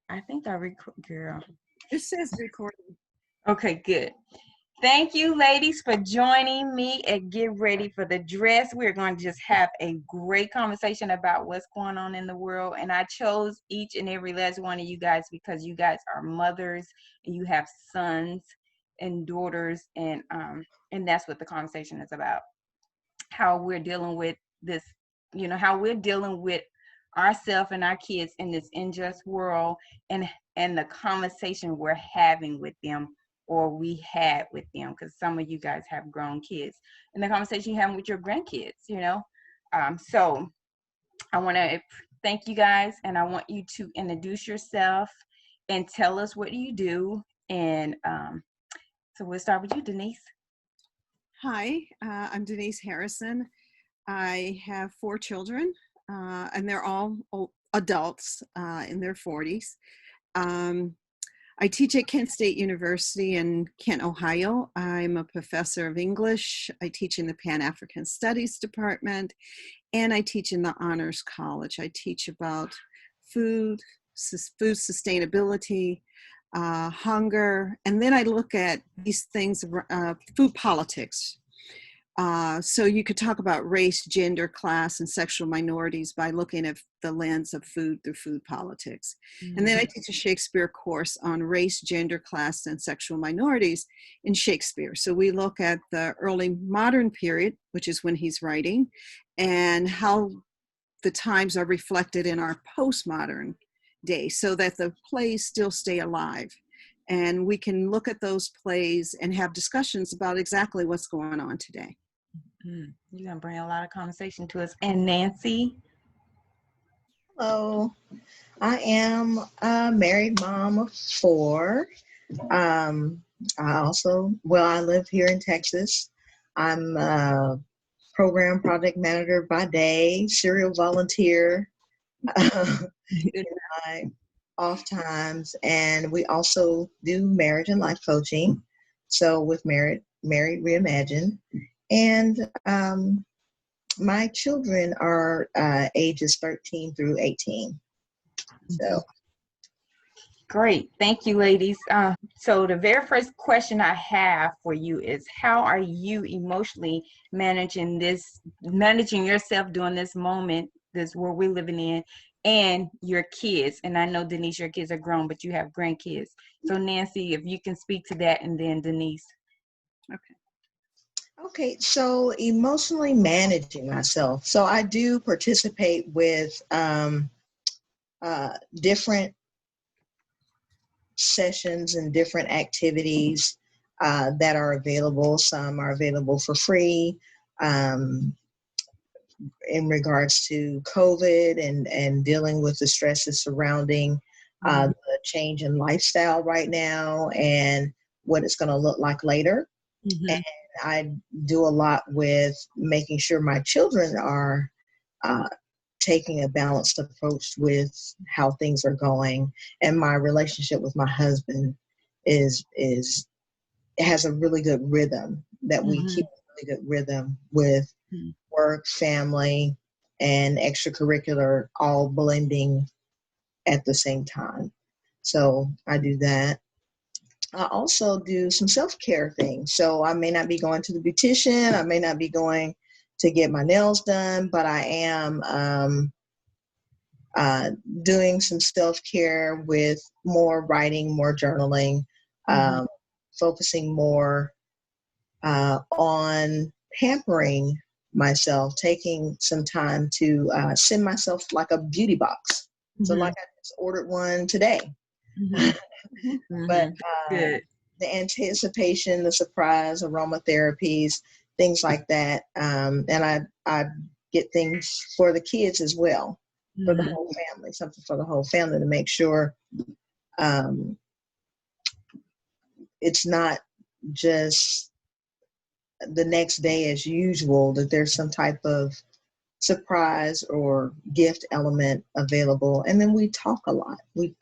I think I record, girl. It says recording. Okay, good. Thank you, ladies, for joining me and get ready for the dress. We're going to just have a great conversation about what's going on in the world. And I chose each and every last one of you guys because you guys are mothers and you have sons and daughters, and that's what the conversation is about. How we're dealing with this, how we're dealing with ourselves and our kids in this unjust world, and the conversation we're having with them, or we had with them, because some of you guys have grown kids, and the conversation you're having with your grandkids. So I want to thank you guys, and I want you to introduce yourself and tell us what you do. And so we'll start with you, Denise. Hi, I'm Denise Harrison. I have 4 children, and they're all adults in their 40s. I teach at Kent State University in Kent, Ohio. I'm a professor of English. I teach in the Pan-African Studies Department, and I teach in the Honors College. I teach about food sustainability, hunger, and then I look at these things, food politics. So you could talk about race, gender, class, and sexual minorities by looking at the lens of food through food politics. Mm-hmm. And then I teach a Shakespeare course on race, gender, class, and sexual minorities in Shakespeare. So we look at the early modern period, which is when he's writing, and how the times are reflected in our postmodern day so that the plays still stay alive. And we can look at those plays and have discussions about exactly what's going on today. You're going to bring a lot of conversation to us. And Nancy? Hello. I am a married mom of 4. I live here in Texas. I'm a program project manager by day, serial volunteer in my off times, and we also do marriage and life coaching. So with Married Reimagined. And my children are ages 13 through 18. So great. Thank you, ladies. So the very first question I have for you is, how are you emotionally managing yourself during this moment, this world we're living in, and your kids? And I know, Denise, your kids are grown, but you have grandkids. So Nancy, if you can speak to that, and then Denise. Okay, so emotionally managing myself. So I do participate with different sessions and different activities that are available. Some are available for free in regards to COVID and dealing with the stresses surrounding the change in lifestyle right now and what it's going to look like later. Mm-hmm. And I do a lot with making sure my children are taking a balanced approach with how things are going. And my relationship with my husband has a really good rhythm that we keep a really good rhythm with work, family, and extracurricular all blending at the same time. So I do that. I also do some self-care things. So I may not be going to the beautician. I may not be going to get my nails done, but I am doing some self-care with more writing, more journaling, focusing more on pampering myself, taking some time to send myself like a beauty box. So like I just ordered one today. But the anticipation, the surprise, aromatherapies, things like that. And I get things for the kids as well, for the whole family, something for the whole family to make sure it's not just the next day as usual, that there's some type of surprise or gift element available. And then we talk a lot. We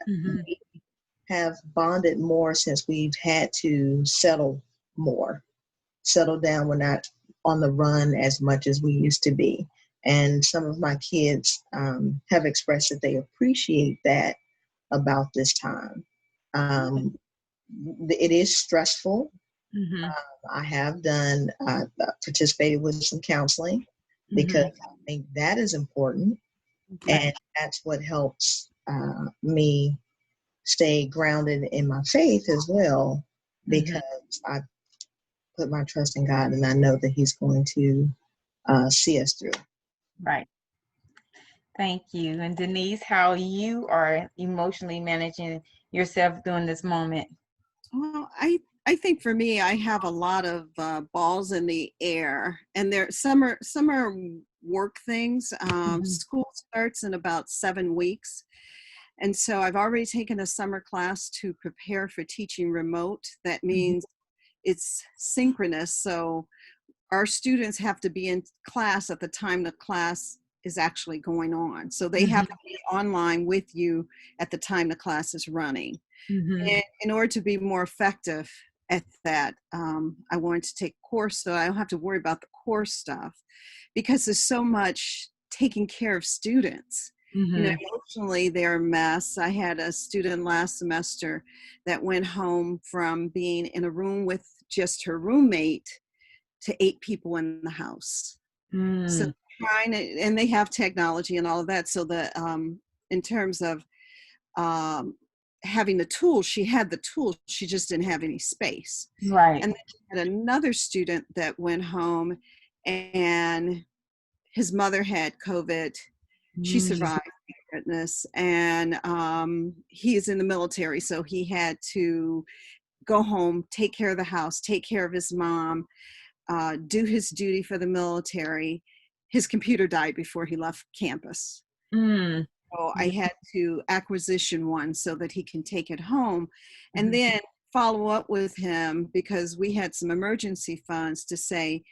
have bonded more since we've had to settle down. We're not on the run as much as we used to be. And some of my kids have expressed that they appreciate that about this time. Um, it is stressful. Mm-hmm. I have done participated with some counseling because Mm-hmm. I think that is important, Right. and that's what helps me stay grounded in my faith as well, Mm-hmm. because I put my trust in God and I know that He's going to see us through. Right. Thank you. And Denise, how you are emotionally managing yourself during this moment? Well, I think for me, I have a lot of balls in the air, and there some are work things. Mm-hmm. School starts in about 7 weeks, and so I've already taken a summer class to prepare for teaching remote. That means it's synchronous, so our students have to be in class at the time the class is actually going on. So they have Mm-hmm. to be online with you at the time the class is running. Mm-hmm. And in order to be more effective at that, I wanted to take a course so I don't have to worry about the course stuff, because there's so much taking care of students. You know, Mm-hmm. emotionally, they're a mess. I had a student last semester that went home from being in a room with just her roommate to 8 people in the house. So Mm. trying to, and they have technology and all of that. So the in terms of um, having the tools, she had the tools, she just didn't have any space. Right. And then she had another student that went home, and his mother had COVID. She Mm. survived, thank goodness, and he is in the military, so he had to go home, take care of the house, take care of his mom, do his duty for the military. His computer died before he left campus. Mm. So I had to acquisition one so that he can take it home, and Mm-hmm. then follow up with him, because we had some emergency funds to say,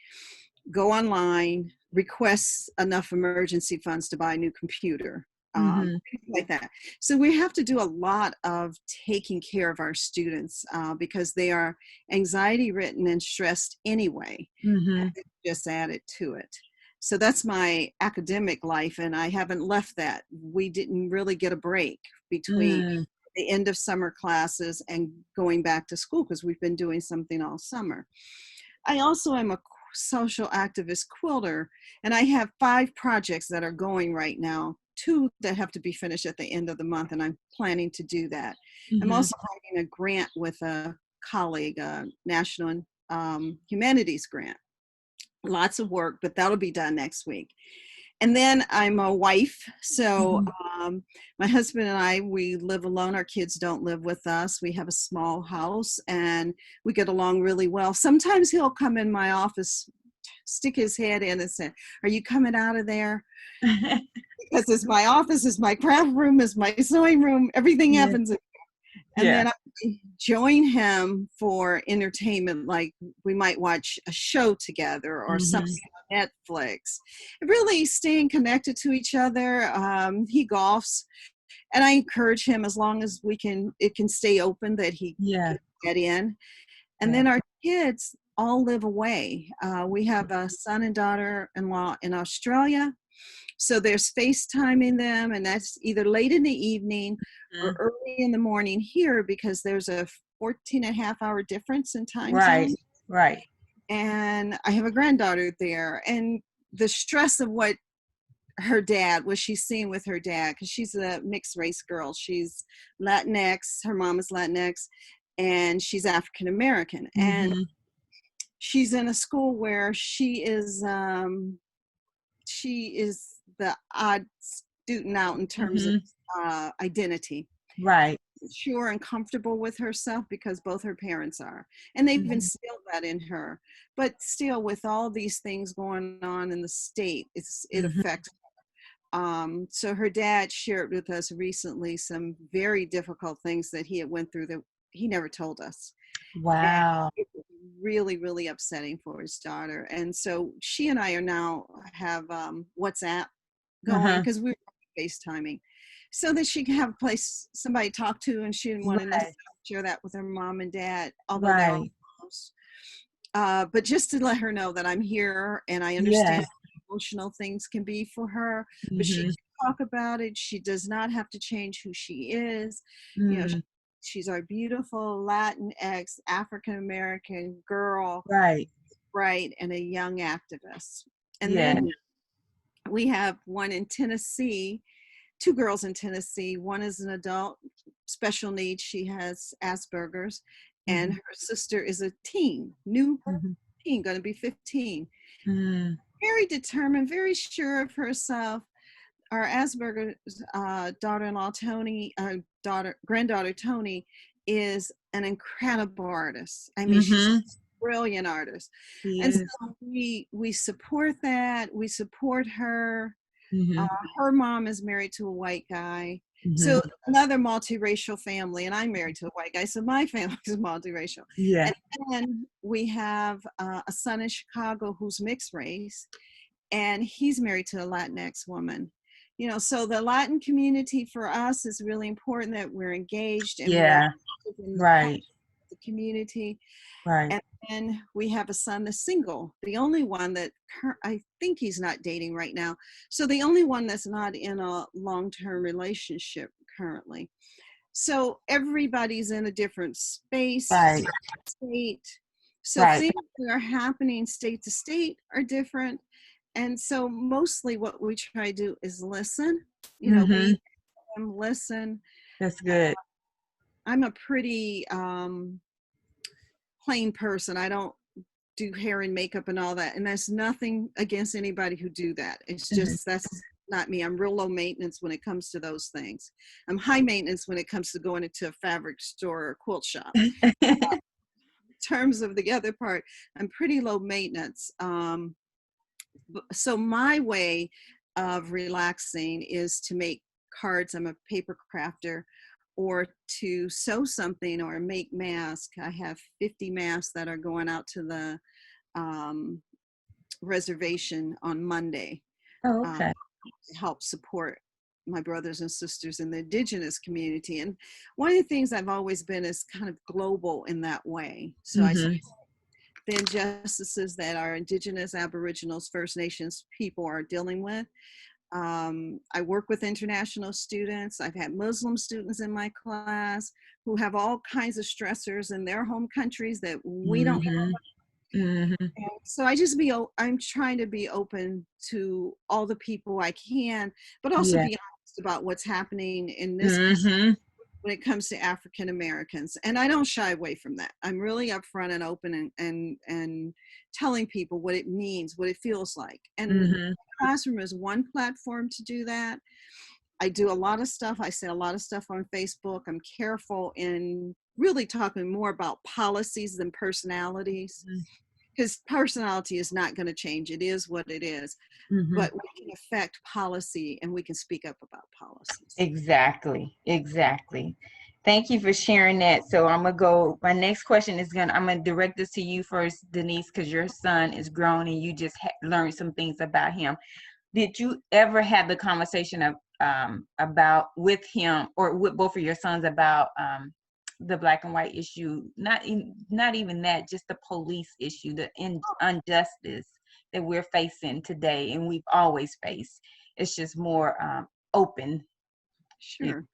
go online, request enough emergency funds to buy a new computer, Mm-hmm. things like that. So we have to do a lot of taking care of our students, because they are anxiety ridden and stressed anyway. Mm-hmm. Just added to it. So that's my academic life, and I haven't left that. We didn't really get a break between Mm. the end of summer classes and going back to school, because we've been doing something all summer. I also am a social activist quilter, and I have 5 projects that are going right now, 2 that have to be finished at the end of the month, and I'm planning to do that. I'm Mm-hmm. also writing a grant with a colleague, a national humanities grant. Lots of work, but that'll be done next week. And then I'm a wife. So Mm-hmm. my husband and I, we live alone. Our kids don't live with us. We have a small house and we get along really well. Sometimes he'll come in my office, stick his head in and say, "Are you coming out of there?" Because it's my office, it's my craft room, it's my sewing room, everything Yeah. happens. And Yeah. then I join him for entertainment, like we might watch a show together or Mm-hmm. something on Netflix. Really staying connected to each other. He golfs, and I encourage him, as long as it can stay open, that he Yeah. can get in. And Yeah. then our kids all live away. We have a son and daughter-in-law in Australia. So there's FaceTiming them, and that's either late in the evening or Mm. early in the morning here, because there's a 14 and a half hour difference in time Right. zone. Right. And I have a granddaughter there, and the stress of what she's seeing with her dad, because she's a mixed race girl. She's Latinx, her mom is Latinx, and she's African American. And Mm-hmm. she's in a school where she is the odd student out in terms of Mm-hmm. identity. Right. Sure and comfortable with herself, because both her parents are, and they've Mm-hmm. instilled that in her. But still, with all these things going on in the state, it Mm-hmm. affects. So her dad shared with us recently some very difficult things that he had went through that he never told us. And Wow. it was really, really upsetting for his daughter. And so she and I are now have WhatsApp going, Uh-huh. because we were FaceTiming, so that she can have a place, somebody to talk to, and she didn't want to Right. necessarily share that with her mom and dad, although they're all Right. close. But just to let her know that I'm here and I understand Yes. how emotional things can be for her, but she Mm-hmm. can talk about it. She does not have to change who she is. You know, Mm. she's our beautiful Latinx African American girl, Right. bright, and a young activist. And Yeah. then we have one in Tennessee, two girls in Tennessee. One is an adult, special needs. She has Asperger's, and Mhm. her sister is a teen, new Mhm. teen, going to be 15. Mm. Very determined, very sure of herself. Our Asperger's daughter-in-law Tony, granddaughter Tony, is an incredible artist. I mean, she's a Mhm. brilliant artist, She and so is. we support that. We support her. Uh, Mhm. her mom is married to a white guy, Mhm. so another multiracial family, and I'm married to a white guy, so my family is multiracial. Yeah. And then we have a son in Chicago who's mixed race, and he's married to a Latinx woman. You know, so the Latin community for us is really important, that we're engaged and we're Yeah. active in the Right. community. Right. And then we have a son that's single, the only one that I think he's not dating right now. So the only one that's not in a long-term relationship currently. So everybody's in a different space, Right. state. So Right. things that are happening state to state are different. And so mostly what we try to do is listen. You know, we Mhm. listen. That's good. I'm a pretty plain person. I don't do hair and makeup and all that. And that's nothing against anybody who do that. It's Mhm. just, that's not me. I'm real low maintenance when it comes to those things. I'm high maintenance when it comes to going into a fabric store or quilt shop. In terms of the other part, I'm pretty low maintenance. So my way of relaxing is to make cards. I'm a paper crafter, or to sew something or make masks. I have 50 masks that are going out to the um, reservation on Monday, Oh, uh, okay. to help support my brothers and sisters in the indigenous community. And one of the things I've always been is kind of global in that way. So I Mhm. the injustices that our indigenous, aboriginals, First Nations people are dealing with. I work with international students. I've had Muslim students in my class who have all kinds of stressors in their home countries that we don't. Mhm. Mhm. So I'm trying to be open to all the people I can, but also Yeah. be honest about what's happening in this Mhm. when it comes to African Americans. And I don't shy away from that. I'm really upfront and open, and telling people what it means, what it feels like. And Mhm. classroom is one platform to do that. I do a lot of stuff. I say a lot of stuff on Facebook. I'm careful in really talking more about policies than personalities, because personality is not going to change. It is what it is. Mhm. But we can affect policy, and we can speak up about policies. Exactly. Exactly. Thank you for sharing that. So I'm gonna go. My next question is I'm gonna direct this to you first, Denise, because your son is grown and you just learned some things about him. Did you ever have the conversation of about with him or with both of your sons about the black and white issue? Not even that, just the police issue, the injustice that we're facing today, and we've always faced. It's just more open. Yeah. Sure.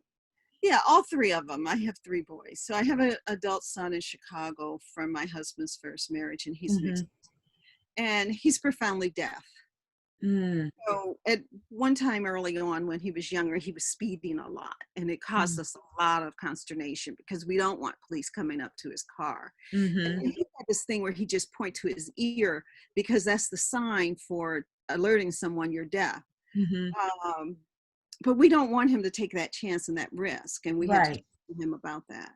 Yeah, all three of them. I have three boys. So I have an adult son in Chicago from my husband's first marriage, and he's mixed. Mm-hmm. And he's profoundly deaf. Mm, So at one time early on when he was younger, he was speeding a lot, and it caused mm, us a lot of consternation because we don't want police coming up to his car. And mm-hmm. he had this thing where he just point to his ear because that's the sign for alerting someone you're deaf. Mm-hmm. Um, but we don't want him to take that chance and that risk, and we had to talk Right. to him about that.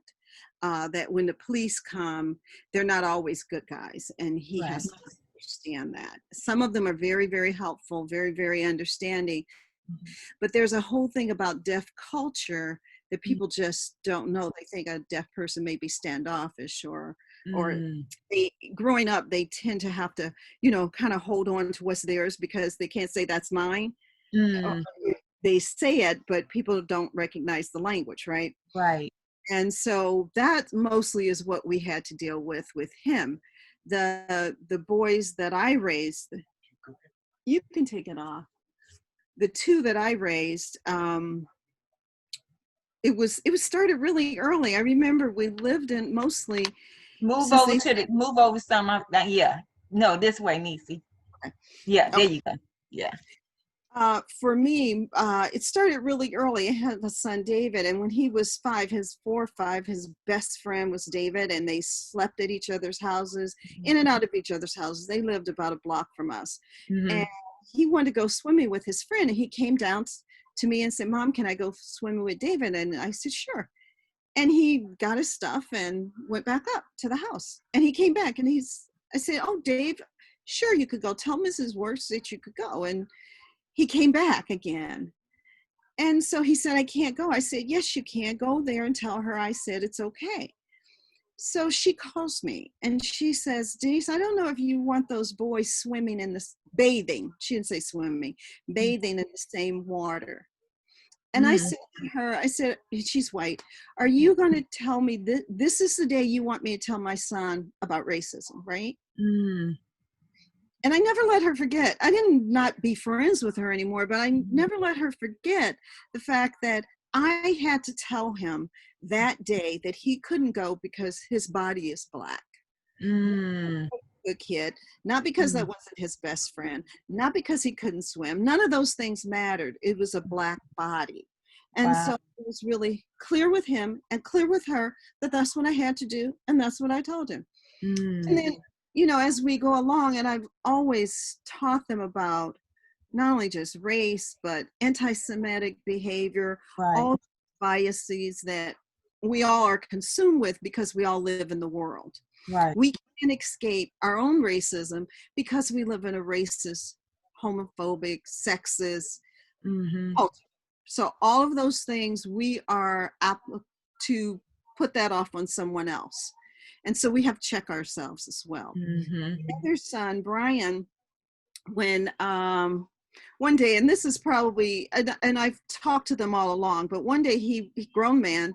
That when the police come, they're not always good guys, and he Right. has to understand that. Some of them are very, very helpful, very, very understanding, but there's a whole thing about deaf culture that people just don't know. They think a deaf person may be standoffish, or Mm, growing up, they tend to have to, kind of hold on to what's theirs because they can't say that's mine. mm, They say it, but people don't recognize the language, right? right. And so that mostly is what we had to deal with him. The boys that I raised, you can take it off. the two that I raised, it was started really early. I remember we lived in mostly Move since over they to the move over some of that. Yeah. No, this way, Niecy. Yeah, there okay. you go. Yeah. For me, it started really early. I had a son, David, and when he was 5, his 4 or 5, his best friend was David, and they slept at each other's houses, in and out of each other's houses. They lived about a block from us. Mm-hmm. And he wanted to go swimming with his friend, and he came down to me and said, Mom, can I go swimming with David? And I said, sure. And he got his stuff and went back up to the house. And he came back, and I said, oh, Dave, sure, you could go. Tell Mrs. Works that you could go. And he came back again. And so he said, I can't go. I said, yes, you can. Go there and tell her I said it's okay. So she calls me and she says, Denise, I don't know if you want those boys swimming in this, bathing. She didn't say swimming, bathing in the same water. And I Mm-hmm. said to her, I said, she's white, are you going to tell me this is the day you want me to tell my son about racism, right? Mm. And I never let her forget. I didn't not be friends with her anymore, but I never let her forget the fact that I had to tell him that day that he couldn't go because his body is black. Mm. Good kid, not because that wasn't his best friend, not because he couldn't swim. None of those things mattered. It was a black body. And Wow. so it was really clear with him and clear with her that that's what I had to do. And that's what I told him. And Mm. then, as we go along, and I've always taught them about not only just race, but anti-Semitic behavior, Right. all biases that we all are consumed with because we all live in the world. Right. We can't escape our own racism because we live in a racist, homophobic, sexist Mm-hmm. culture. So all of those things, we are apt to put that off on someone else. And so we have to check ourselves as well. Mm-hmm. My other son, Brian, when one day, and this is probably, and I've talked to them all along, but one day he grown man,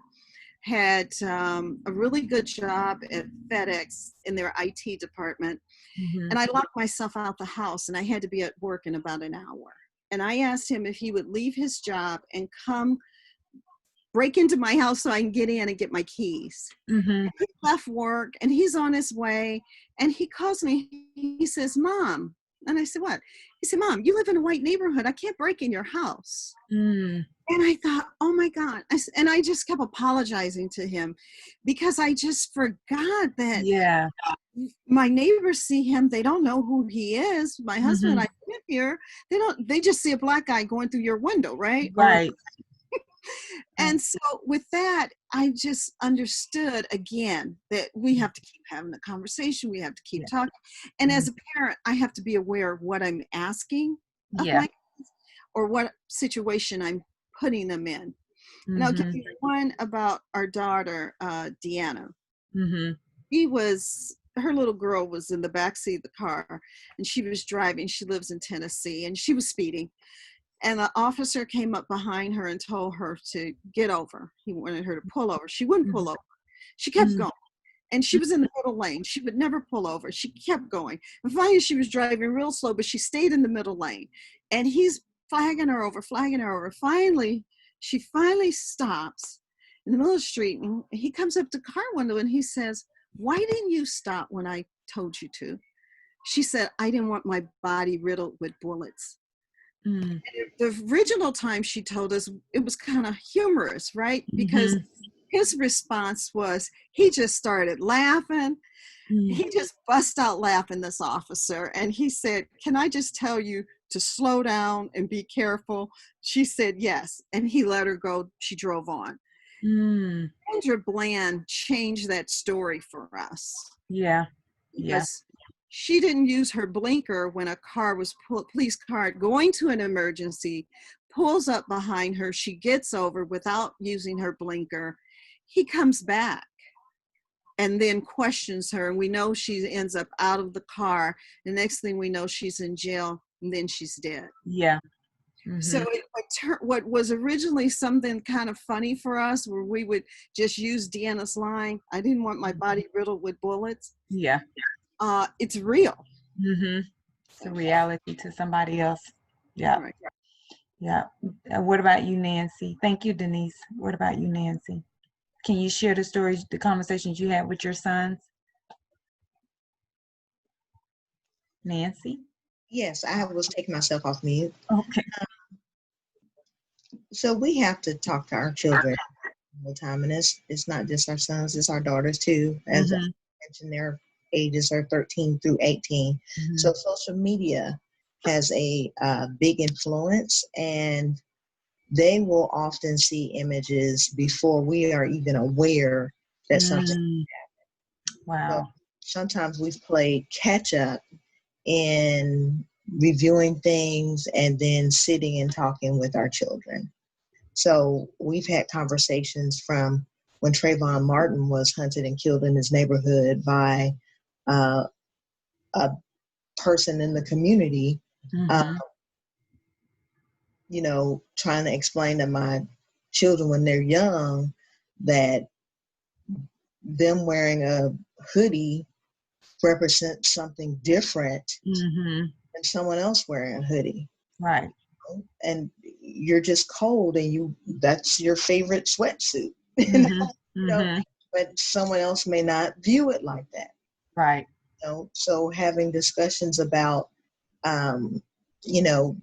had a really good job at FedEx in their IT department. Mm-hmm. And I locked myself out the house and I had to be at work in about an hour. And I asked him if he would leave his job and come break into my house so I can get in and get my keys. Mm-hmm. He left work and he's on his way and he calls me. He says, Mom. And I said, what? He said, Mom, you live in a white neighborhood. I can't break in your house. Mm. And I thought, oh my God. And I just kept apologizing to him because I just forgot that Yeah. my neighbors see him. They don't know who he is. My husband and I live here. They just see a black guy going through your window, right? Right. And so with that, I just understood again that we have to keep having the conversation. We have to keep talking. And as a parent, I have to be aware of what I'm asking of my kids or what situation I'm putting them in. And I'll give you one about our daughter, Deanna. Mm-hmm. Her little girl was in the backseat of the car and she was driving. She lives in Tennessee and she was speeding. And the officer came up behind her and told her to get over. He wanted her to pull over. She wouldn't pull over. She kept going. And she was in the middle lane. She would never pull over. She kept going. And finally, she was driving real slow, but she stayed in the middle lane. And he's flagging her over. Finally, she stops in the middle of the street. And he comes up to the car window and he says, why didn't you stop when I told you to? She said, I didn't want my body riddled with bullets. Mm. The original time she told us, it was kind of humorous, right? Because his response was, he just started laughing. He just bust out laughing, this officer. And he said, can I just tell you to slow down and be careful? She said, yes. And he let her go. She drove on. Andrew Bland changed that story for us. Yeah. Because she didn't use her blinker when a police car going to an emergency, pulls up behind her. She gets over without using her blinker. He comes back and then questions her. And we know she ends up out of the car. The next thing we know, she's in jail and then she's dead. Yeah. So what was originally something kind of funny for us, where we would just use Deanna's line, I didn't want my body riddled with bullets. Yeah. It's real. It's a reality to somebody else. Yeah. Right. Yeah. What about you, Nancy? Thank you, Denise. What about you, Nancy? Can you share the stories, the conversations you had with your sons? Nancy? Yes, I was taking myself off mute. Okay. So we have to talk to our children all the time, and it's not just our sons, it's our daughters too. As I mentioned, their ages are 13 through 18. So social media has a big influence, and they will often see images before we are even aware that something. So Wow. sometimes we've played catch up in reviewing things and then sitting and talking with our children. So we've had conversations from when Trayvon Martin was hunted and killed in his neighborhood by a person in the community, you know, trying to explain to my children when they're young that them wearing a hoodie represents something different than someone else wearing a hoodie. Right. And you're just cold and that's your favorite sweatsuit. You know, but someone else may not view it like that. Right. You know? So having discussions about you know,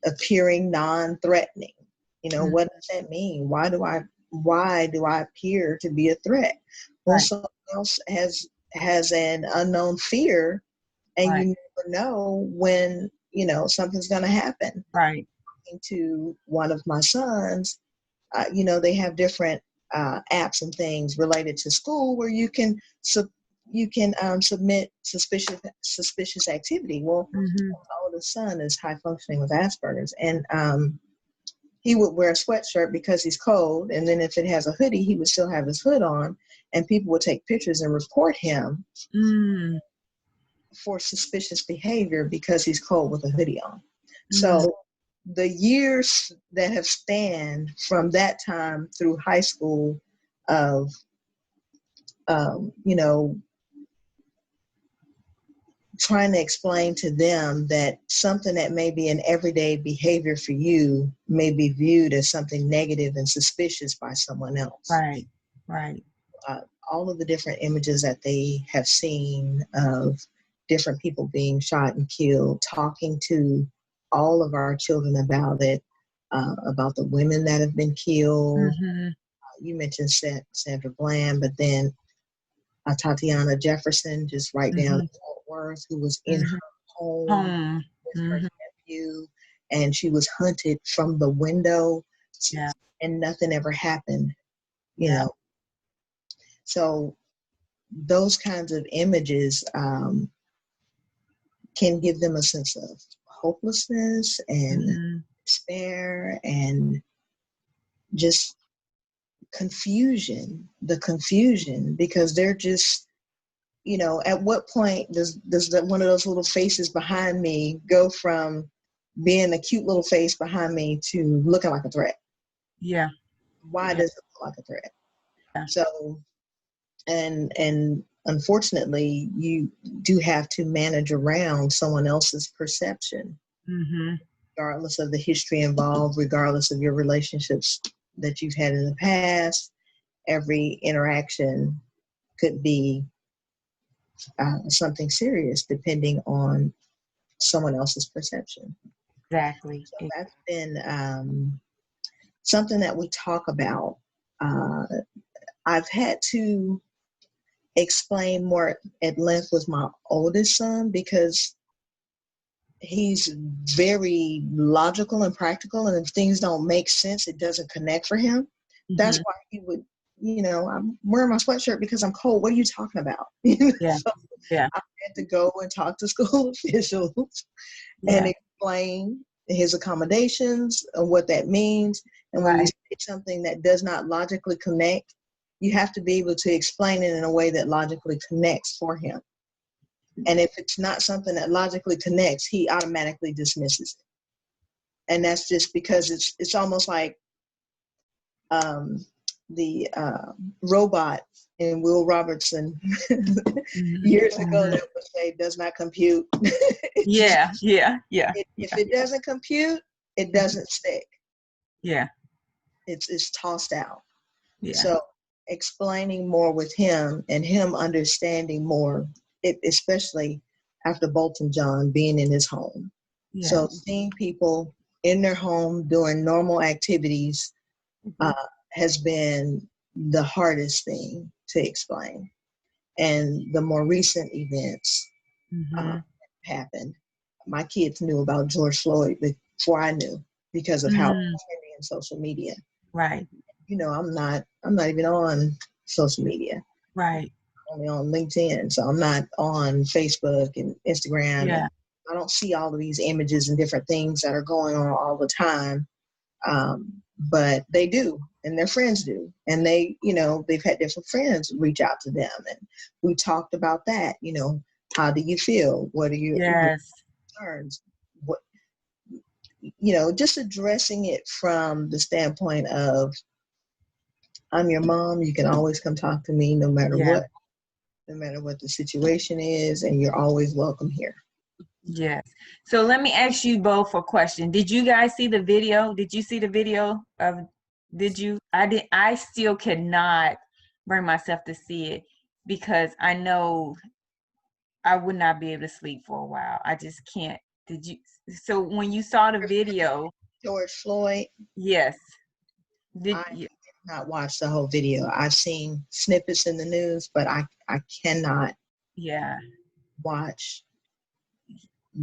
appearing non-threatening. You know, what does that mean? Why do I appear to be a threat? Well, someone else has an unknown fear, and you never know when, you know, something's going to happen. Right. To one of my sons, you know, they have different apps and things related to school where you can submit suspicious activity. Well, my oldest son is high functioning with Asperger's, and he would wear a sweatshirt because he's cold, and then if it has a hoodie, he would still have his hood on, and people would take pictures and report him for suspicious behavior because he's cold with a hoodie on. So the years that have spanned from that time through high school of, you know, trying to explain to them that something that may be an everyday behavior for you may be viewed as something negative and suspicious by someone else. Right, right. All of the different images that they have seen of different people being shot and killed, talking to all of our children about it, about the women that have been killed. You mentioned Sandra Bland, but then Tatiana Jefferson, just right down in Fort Worth, who was in her home with her nephew, and she was hunted from the window, and nothing ever happened, you know. So those kinds of images can give them a sense of hopelessness and despair and just confusion, because they're just, you know, at what point does one of those little faces behind me go from being a cute little face behind me to looking like a threat? Yeah. Why does it look like a threat? So, and unfortunately, you do have to manage around someone else's perception, regardless of the history involved, regardless of your relationships that you've had in the past. Every interaction could be something serious depending on someone else's perception. Exactly. So that's been something that we talk about. I've had to explain more at length with my oldest son because he's very logical and practical, and if things don't make sense, it doesn't connect for him. That's why he would, you know, I'm wearing my sweatshirt because I'm cold. What are you talking about? So I had to go and talk to school officials and explain his accommodations and what that means. And when you say something that does not logically connect, you have to be able to explain it in a way that logically connects for him. And if it's not something that logically connects, he automatically dismisses it. And that's just because it's almost like the robot in Will Robertson years ago that would say does not compute. Yeah. If it doesn't compute, it doesn't stick. Yeah. It's tossed out. Yeah. So explaining more with him and him understanding more, especially after Bolton John being in his home. Yeah. So seeing people in their home doing normal activities has been the hardest thing to explain. And the more recent events happened. My kids knew about George Floyd before I knew because of how it's trendy in social media. Right. You know, I'm not even on social media. Right. I'm only on LinkedIn, so I'm not on Facebook and Instagram. Yeah. And I don't see all of these images and different things that are going on all the time. But they do, and their friends do, and they, you know, they've had different friends reach out to them, and we talked about that. You know, how do you feel? What are your Yes. concerns? What, you know, just addressing it from the standpoint of, I'm your mom. You can always come talk to me, no matter Yeah. what the situation is, and you're always welcome here. Yes. So let me ask you both a question. Did you guys see the video? Did you see the video of, did you? I did. I still cannot bring myself to see it because I know I would not be able to sleep for a while. I just can't. Did you? So when you saw the video, George Floyd, yes. Did I you? did not watch the whole video. I've seen snippets in the news, but I cannot Yeah. watch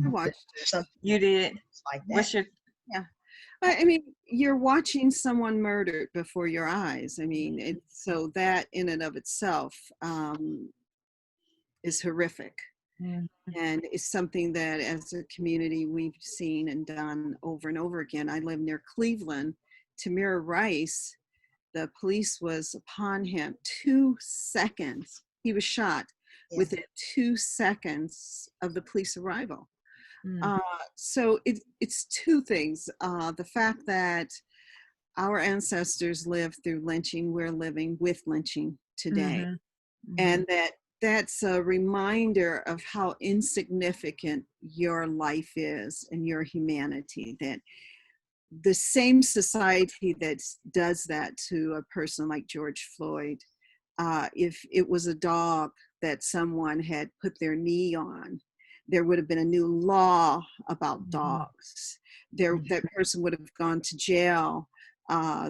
I watched it. something You did. like What's that. your? Yeah. I mean, you're watching someone murdered before your eyes. I mean, so that in and of itself is horrific. Mm, And it's something that as a community we've seen and done over and over again. I live near Cleveland. Tamir Rice, the police was upon him 2 seconds. He was shot within 2 seconds of the police arrival. mm, So it's two things. The fact that our ancestors lived through lynching, we're living with lynching today. And that's a reminder of how insignificant your life is and your humanity, that the same society that does that to a person like George Floyd, if it was a dog that someone had put their knee on, there would have been a new law about dogs. That person would have gone to jail.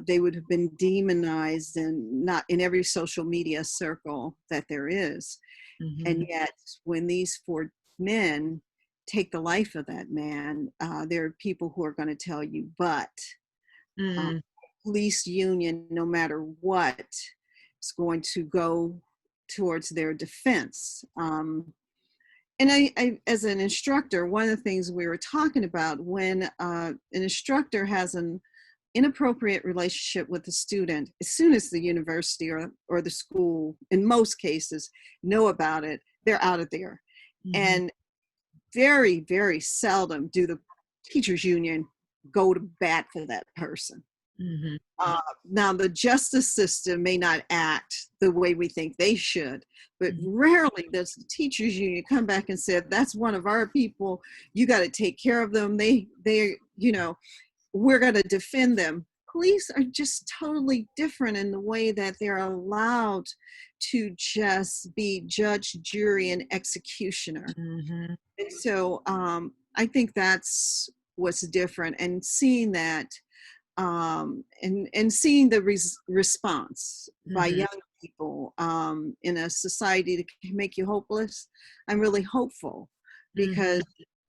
They would have been demonized, and not in every social media circle that there is. And yet, when these four men take the life of that man, there are people who are going to tell you, but police union, no matter what, is going to go towards their defense. And I, as an instructor, one of the things we were talking about, when an instructor has an inappropriate relationship with the student, as soon as the university or the school, in most cases, know about it, they're out of there. And very, very seldom do the teachers union go to bat for that person. Now, the justice system may not act the way we think they should, but rarely does the teachers union come back and say, that's one of our people, you got to take care of them. They, you know, we're going to defend them. Police are just totally different in the way that they're allowed to just be judge, jury, and executioner. And so I think that's what's different. And seeing that, and seeing the response by young people in a society that can make you hopeless, I'm really hopeful, because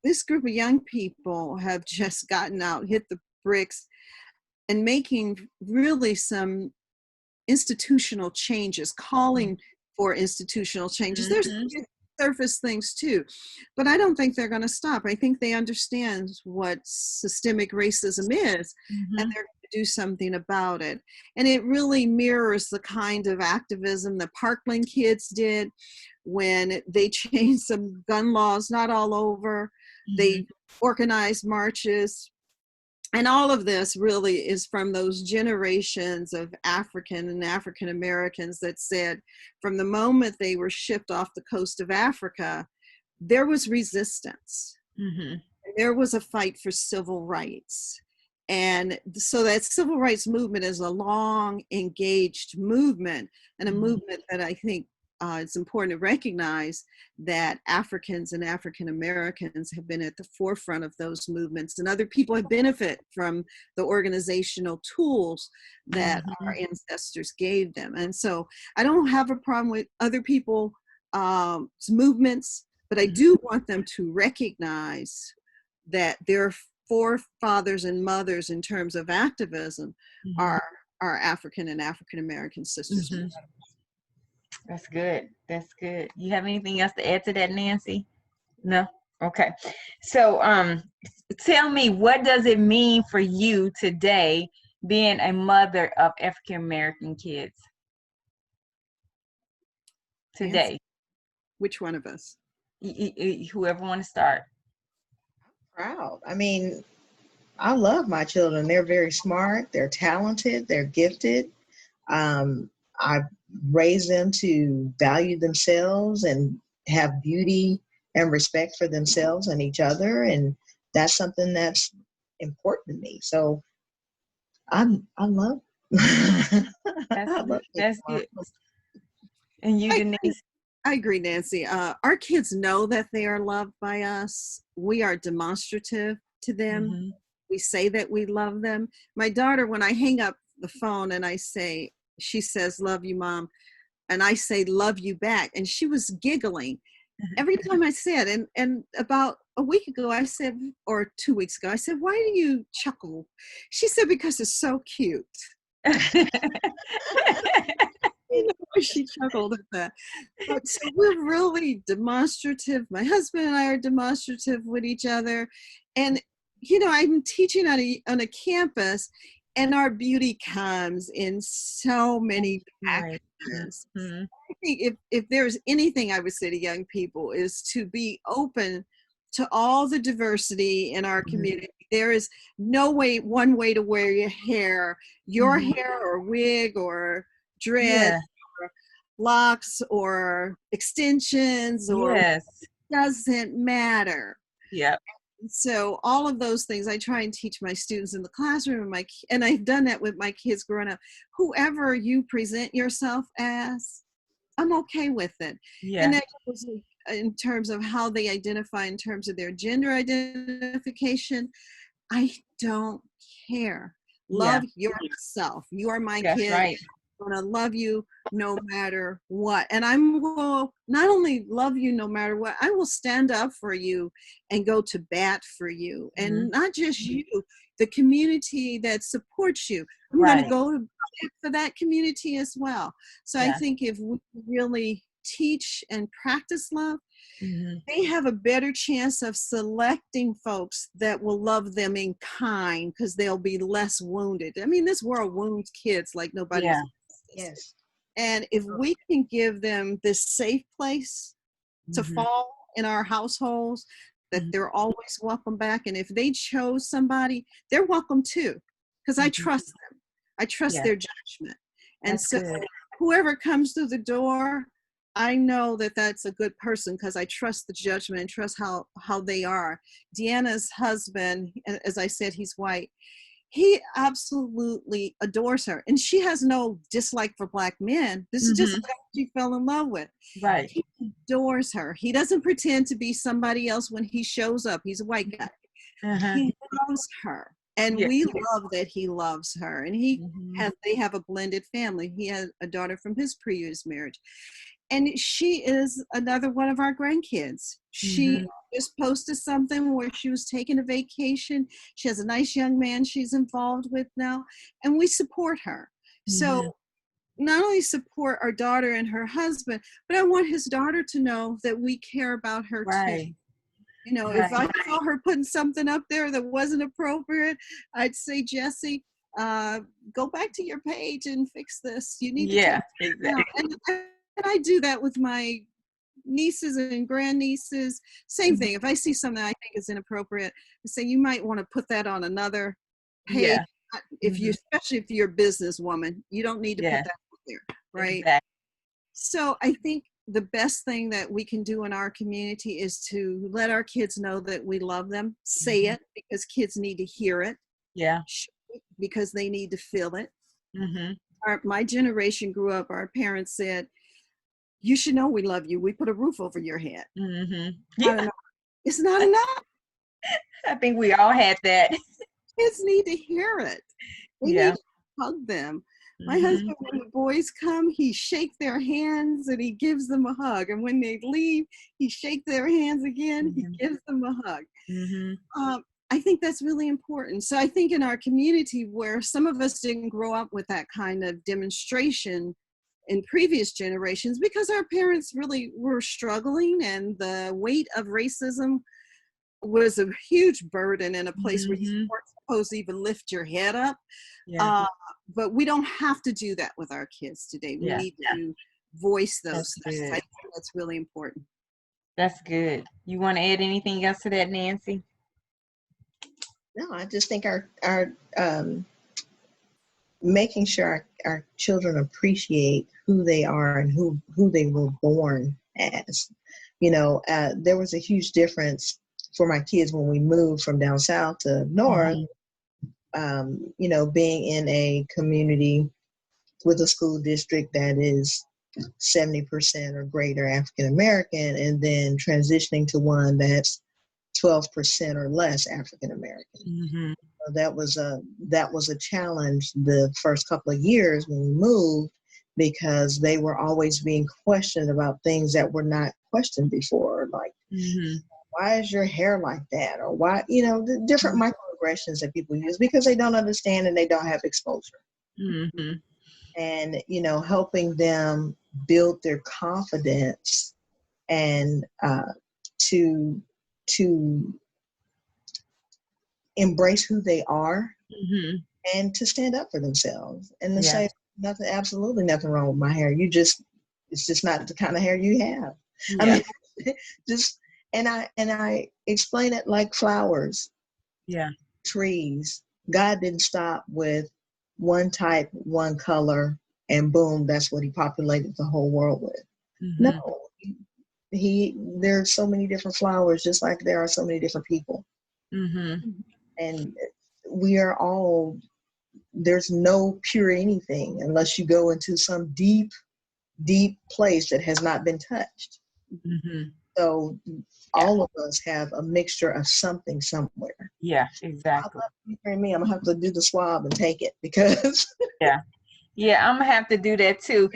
this group of young people have just gotten out, hit the bricks, and making really some institutional changes, calling for institutional changes. There's surface things too, but I don't think they're going to stop. I think they understand what systemic racism is, and they're going to do something about it. And it really mirrors the kind of activism the Parkland kids did when they changed some gun laws, not all over. They organized marches. And all of this really is from those generations of African and African Americans that said, from the moment they were shipped off the coast of Africa, there was resistance. There was a fight for civil rights. And so that civil rights movement is a long, engaged movement, and a movement that I think it's important to recognize that Africans and African Americans have been at the forefront of those movements, and other people have benefited from the organizational tools that our ancestors gave them. And so I don't have a problem with other people's movements, but I do want them to recognize that their forefathers and mothers in terms of activism are African and African American sisters. That's good. That's good. You have anything else to add to that, Nancy? No? Okay. So tell me, what does it mean for you today being a mother of African American kids? Today. Nancy? Which one of us? Whoever want to start. Proud. I mean, I love my children. They're very smart. They're talented. They're gifted. I raised them to value themselves and have beauty and respect for themselves and each other. And that's something that's important to me. So I love. That's good. And you, Denise? I agree, Nancy. Our kids know that they are loved by us. We are demonstrative to them. We say that we love them. My daughter, when I hang up the phone and she says, "Love you, Mom," and I say, "Love you back," and she was giggling every time I said. And about a week ago, I said, or 2 weeks ago, I said, "Why do you chuckle?" She said, "Because it's so cute." You know, she chuckled at that. But so we're really demonstrative. My husband and I are demonstrative with each other. And, you know, I'm teaching on a campus, and our beauty comes in so many packages. I think if there's anything I would say to young people is to be open to all the diversity in our community. There is no one way to wear your hair or wig or dread or locks or extensions or doesn't matter. So all of those things I try and teach my students in the classroom, and I've done that with my kids growing up. Whoever you present yourself as, I'm okay with it. And that goes in terms of how they identify, in terms of their gender identification. I don't care. Love yourself. You are my kid. Right. I'm going to love you no matter what. And I will not only love you no matter what, I will stand up for you and go to bat for you. And not just you, the community that supports you. I'm going to go to bat for that community as well. So I think if we really teach and practice love, they have a better chance of selecting folks that will love them in kind, because they'll be less wounded. I mean, this world wounds kids like nobody else. Yes. And if we can give them this safe place to fall in our households, that they're always welcome back. And if they chose somebody, they're welcome too, because I trust them. I trust their judgment. And That's so good. whoever comes through the door, I know that that's a good person, because I trust the judgment and trust how they are. Deanna's husband, as I said, he's white. He absolutely adores her. And she has no dislike for Black men. This is just a guy she fell in love with. Right. He adores her. He doesn't pretend to be somebody else when he shows up. He's a white guy. He loves her. And we love that he loves her. And they have a blended family. He has a daughter from his previous marriage. And she is another one of our grandkids. She just posted something where she was taking a vacation. She has a nice young man she's involved with now, and we support her. So not only support our daughter and her husband, but I want his daughter to know that we care about her too. You know, if I saw her putting something up there that wasn't appropriate, I'd say, Jesse, go back to your page and fix this. You need to take it down. And I do that with my nieces and grandnieces. Same thing. If I see something I think is inappropriate, I say, you might want to put that on another page. If you, especially if you're a businesswoman, you don't need to put that out there, right? So I think the best thing that we can do in our community is to let our kids know that we love them. Say it, because kids need to hear it. Yeah. because they need to feel it. Mm-hmm. My generation grew up, our parents said, you should know we love you. We put a roof over your head. Mm-hmm. Not Yeah. enough. It's not enough. I think we all had that. Kids need to hear it. We need Yeah. to hug them. My Mm-hmm. husband, when the boys come, he shakes their hands and he gives them a hug. And when they leave, he shakes their hands again. He gives them a hug. Mm-hmm. I think that's really important. So I think in our community where some of us didn't grow up with that kind of demonstration in previous generations because our parents really were struggling and the weight of racism was a huge burden in a place where you Mm-hmm. weren't supposed to even lift your head up. Yeah. Uh, but we don't have to do that with our kids today. We Yeah. need to voice That's those things. I good. think that's really important. That's good. You want to add anything else to that, Nancy? No, I just think our making sure our children appreciate who they are and who they were born as. There was a huge difference for my kids when we moved from down south to north. Mm-hmm. Being in a community with a school district that is 70% or greater African American, and then transitioning to one that's 12% or less African American. Mm-hmm. That was a challenge the first couple of years when we moved, because they were always being questioned about things that were not questioned before, like Mm-hmm. why is your hair like that, or why, the different microaggressions that people use because they don't understand and they don't have exposure. Mm-hmm. And helping them build their confidence and to to embrace who they are Mm-hmm. and to stand up for themselves and to Yeah. say absolutely nothing wrong with my hair. It's just not the kind of hair you have. I Yeah. mean, just and I explain it like flowers, Yeah. trees. God didn't stop with one type, one color, and boom, that's what he populated the whole world with. No, Mm-hmm. there's so many different flowers, just like there are so many different people. Mm-hmm. And we are all, there's no pure anything unless you go into some deep, deep place that has not been touched. Mm-hmm. So Yeah. all of us have a mixture of something somewhere. Yeah. I Exactly. love you hearing me. I'm gonna have to do the swab and take it because Yeah. Yeah. I'm gonna have to do that too.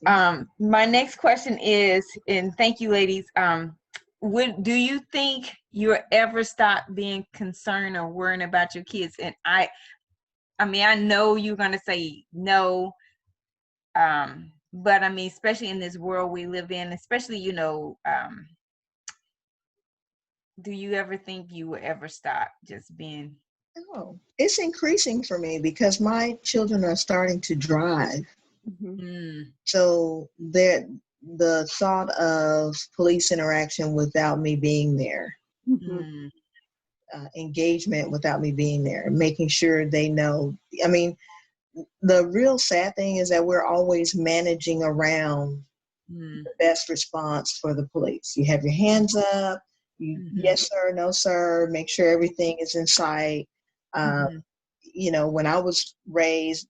My next question is, and thank you, ladies. Do you think you'll ever stop being concerned or worrying about your kids? And I mean, I know you're gonna say no, but I mean, especially in this world we live in, especially, do you ever think you will ever stop just being? no, it's increasing for me because my children are starting to drive. Mm-hmm. Mm, So the thought of police interaction without me being there, Mm-hmm. mm, engagement without me being there, making sure they know. I mean, the real sad thing is that we're always managing around mm, the best response for the police. You have your hands up, mhm, yes sir, no sir, make sure everything is in sight. Uh, mhm, when I was raised,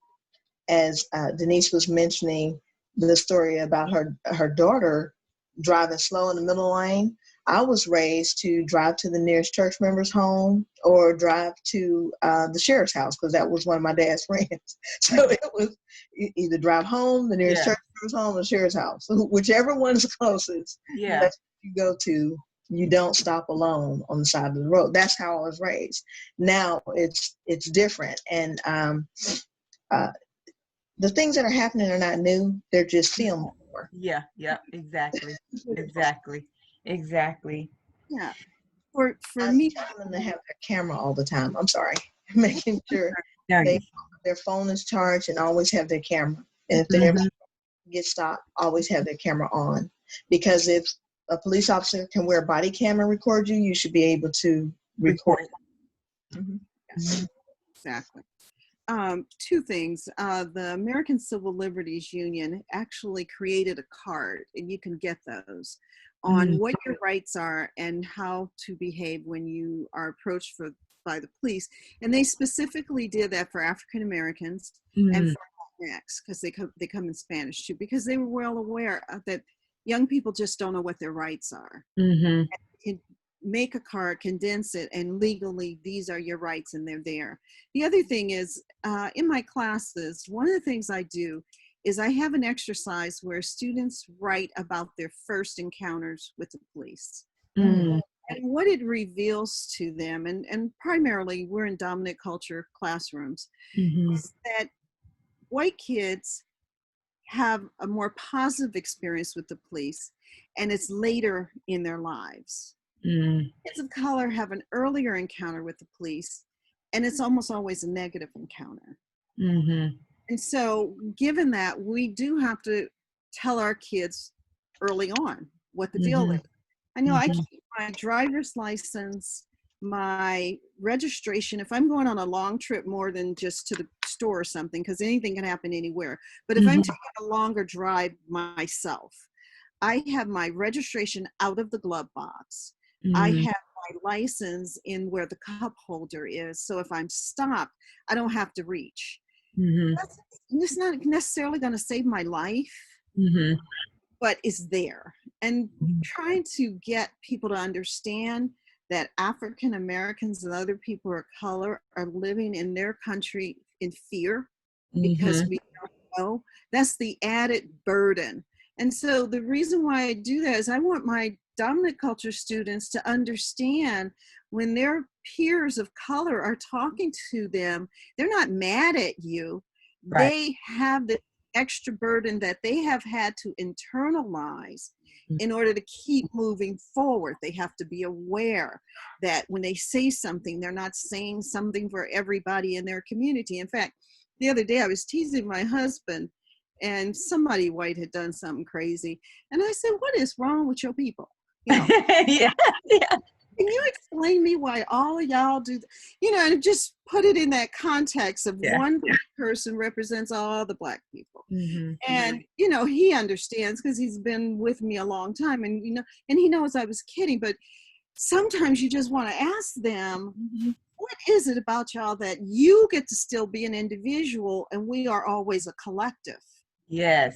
as Denise was mentioning the story about her daughter driving slow in the middle lane, I was raised to drive to the nearest church member's home or drive to the sheriff's house because that was one of my dad's friends. So it was either drive home, the nearest yeah, church member's home, or the sheriff's house. Whichever one's closest, yeah, that's what you go to. You don't stop alone on the side of the road. That's how I was raised. Now it's different, and uh, the things that are happening are not new. They're just filmed more. yeah, yeah, exactly, exactly, exactly. Yeah. For I'm me, telling them to have their camera all the time. I'm sorry, making sure No, they their phone is charged and always have their camera. And if they ever mhm, get stopped, always have their camera on. Because if a police officer can wear a body camera and record you, you should be able to record. record. Mhm. yes, exactly. Two things. The American Civil Liberties Union actually created a card, and you can get those on Mm, what your rights are and how to behave when you are approached for by the police. And they specifically did that for African Americans and for Latinx, because they come in Spanish too, because they were well aware that young people just don't know what their rights are. And make a card, condense it, and legally these are your rights and they're there. The other thing is, in my classes, one of the things I do is I have an exercise where students write about their first encounters with the police. And what it reveals to them, and primarily we're in dominant culture classrooms, is that white kids have a more positive experience with the police, and it's later in their lives. Kids of color have an earlier encounter with the police, and it's almost always a negative encounter. And so given that, we do have to tell our kids early on what the deal is. I know I keep my driver's license, my registration, if I'm going on a long trip more than just to the store or something, because anything can happen anywhere. But if I'm taking a longer drive myself, I have my registration out of the glove box. I have my license in where the cup holder is. So if I'm stopped, I don't have to reach. It's not necessarily going to save my life, but it's there. And trying to get people to understand that African Americans and other people of color are living in their country in fear because we don't know. That's the added burden. And so the reason why I do that is I want my dominant culture students to understand when their peers of color are talking to them, they're not mad at you. They have the extra burden that they have had to internalize in order to keep moving forward. They have to be aware that when they say something, they're not saying something for everybody in their community. In fact, the other day I was teasing my husband, and somebody white had done something crazy. And I said, what is wrong with your people? You know, can you explain me why all of y'all do, and just put it in that context of one black person represents all the black people. And, he understands because he's been with me a long time, and, and he knows I was kidding, but sometimes you just want to ask them, what is it about y'all that you get to still be an individual and we are always a collective? Yes.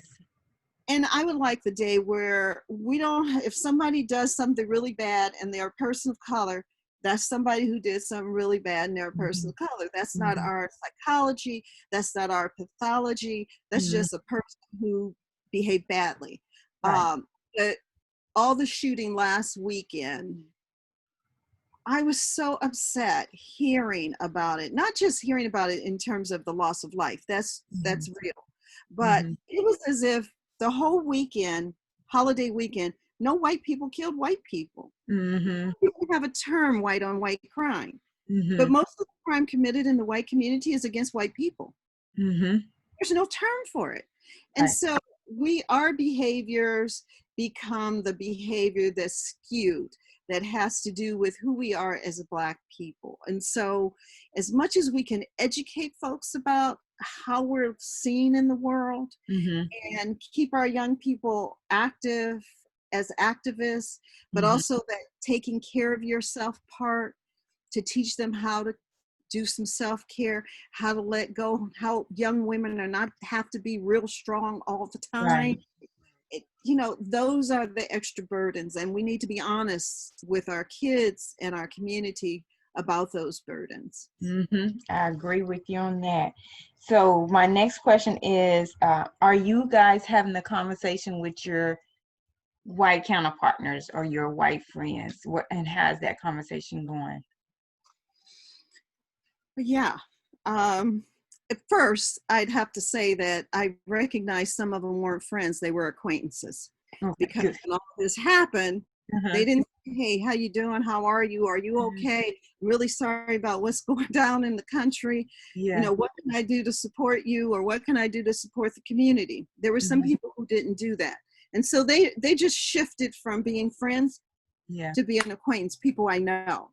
And I would like the day where we don't, if somebody does something really bad and they're a person of color, that's somebody who did something really bad and they're a person of color. That's not our psychology. That's not our pathology. That's just a person who behaved badly. But all the shooting last weekend, I was so upset hearing about it. Not just hearing about it in terms of the loss of life. That's real. But it was as if the whole weekend, holiday weekend, no white people killed white people. We have a term, white on white crime. But most of the crime committed in the white community is against white people. There's no term for it. And so our behaviors become the behavior that's skewed, that has to do with who we are as a Black people. And so as much as we can educate folks about how we're seen in the world and keep our young people active as activists, but also that taking care of yourself part, to teach them how to do some self-care, how to let go, how young women are not have to be real strong all the time. Those are the extra burdens, and we need to be honest with our kids and our community about those burdens. I agree with you on that. So my next question is, are you guys having the conversation with your white counterpartners or your white friends? And how's that conversation going? Yeah. At first, I'd have to say that I recognized some of them weren't friends, they were acquaintances. Because when all this happened, they didn't say, hey, how you doing? How are you? Are you okay? Really sorry about what's going down in the country. What can I do to support you? Or what can I do to support the community? There were some people who didn't do that. And so they just shifted from being friends to being acquaintance, people I know.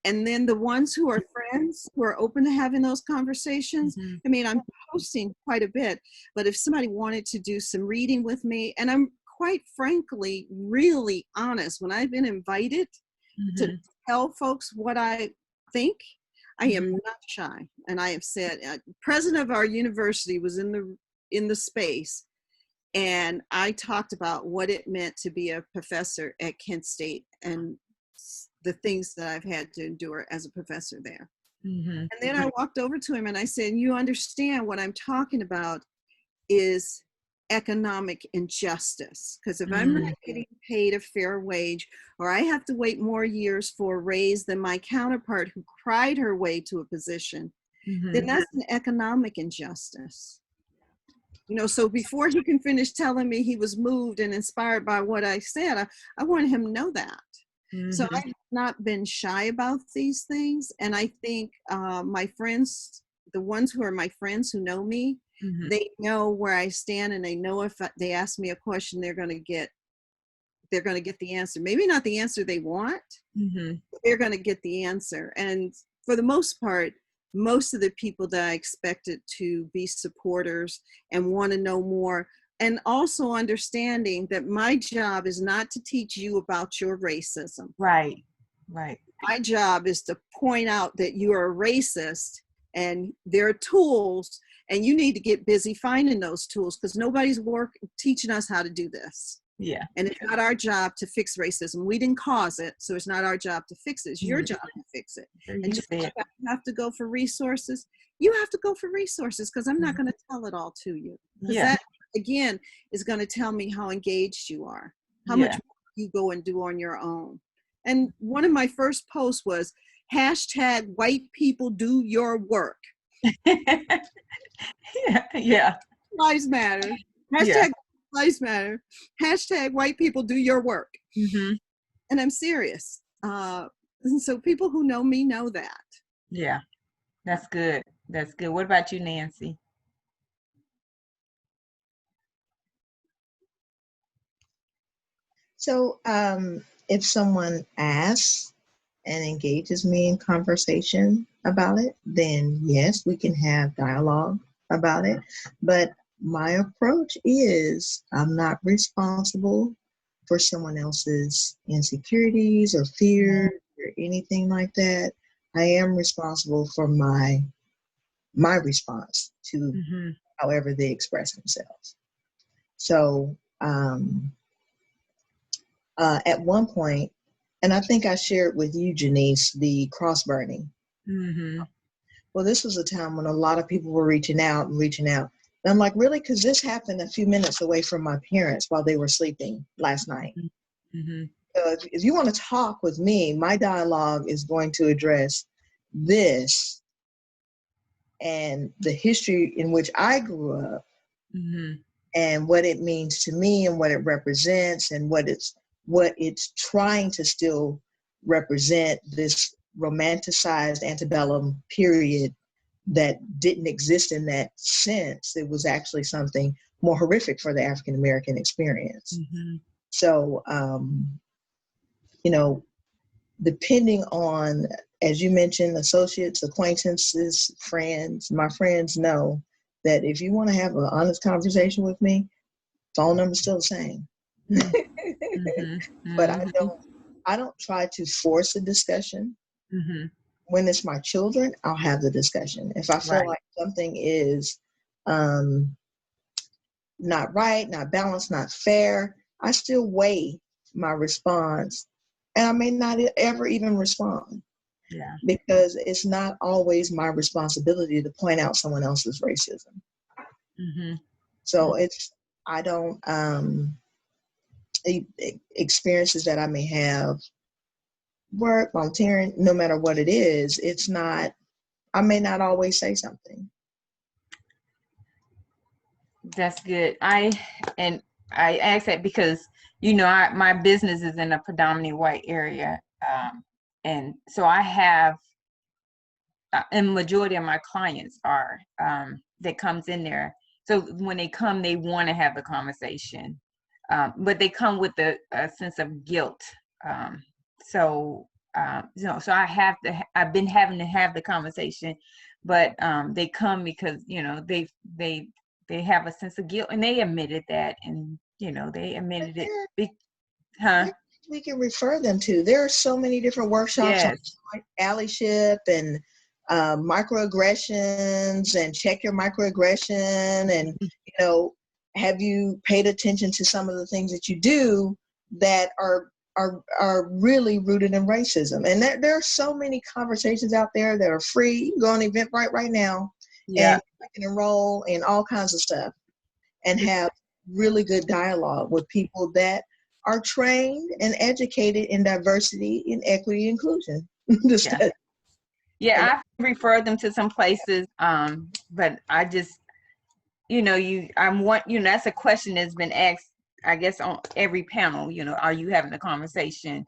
And then the ones who are friends, who are open to having those conversations, I mean, I'm posting quite a bit, but if somebody wanted to do some reading with me, and I'm quite frankly, really honest, when I've been invited to tell folks what I think. I am Mhm. not shy, and I have said, president of our university was in the space, and I talked about what it meant to be a professor at Kent State and the things that I've had to endure as a professor there. Mhm. And then I walked over to him and I said, you understand what I'm talking about is economic injustice. Because if I'm not getting paid a fair wage, or I have to wait more years for a raise than my counterpart who cried her way to a position, then that's an economic injustice. So before he can finish telling me he was moved and inspired by what I said, I wanted him to know that. So I've not been shy about these things. And I think my friends, the ones who are my friends who know me, they know where I stand, and they know if they ask me a question, they're going to get the answer. Maybe not the answer they want, but they're going to get the answer. And for the most part, most of the people that I expected to be supporters and want to know more, and also understanding that my job is not to teach you about your racism. Right. My job is to point out that you are a racist, and there are tools, and you need to get busy finding those tools, because nobody's teaching us how to do this. Yeah. And it's not our job to fix racism. We didn't cause it, so it's not our job to fix it. It's your job to fix it. And just like you have to go for resources, you have to go for resources, because I'm not going to tell it all to you. Because that, again, is going to tell me how engaged you are, how much you go and do on your own. And one of my first posts was hashtag white people do your work. Yeah. Lives matter. Hashtag lives matter. Hashtag white people do your work. And I'm serious. And so people who know me know that. Yeah. That's good. That's good. What about you, Nancy? So, if someone asks and engages me in conversation about it, then yes, we can have dialogue about it. But my approach is I'm not responsible for someone else's insecurities or fears or anything like that. I am responsible for my response to however they express themselves. So, at one point, and I think I shared with you, Jeniece, the cross burning. Well, this was a time when a lot of people were reaching out. And I'm like, really? Because this happened a few minutes away from my parents while they were sleeping last night. So if you want to talk with me, my dialogue is going to address this and the history in which I grew up, and what it means to me and what it represents and what it's trying to still represent, this romanticized antebellum period that didn't exist in that sense. It was actually something more horrific for the African American experience. So, depending on, as you mentioned, associates, acquaintances, friends, my friends know that if you want to have an honest conversation with me, phone number's still the same. But I don't try to force a discussion. When it's my children, I'll have the discussion. If I feel like something is not right, not balanced, not fair, I still weigh my response, and I may not ever even respond. Because it's not always my responsibility to point out someone else's racism. So I don't, experiences that I may have, work, volunteering, no matter what it is, it's not, I may not always say something. That's good. I ask that because, my business is in a predominantly white area. And so I have, and majority of my clients are, that comes in there. So when they come, they want to have the conversation, but they come with a sense of guilt. So I've been having to have the conversation, but they come because, they have a sense of guilt, and they admitted that, and, they admitted it. we can refer them to. There are so many different workshops on Yes. allyship and microaggressions and check your microaggression. And, you know, have you paid attention to some of the things that you do that are really rooted in racism? And there are so many conversations out there that are free. You can go on Eventbrite right now Yeah. and you can enroll in all kinds of stuff and have really good dialogue with people that are trained and educated in diversity, in equity, inclusion. Yeah. And Yeah, I've referred them to some places, but I just, that's a question that's been asked, I guess, on every panel, are you having a conversation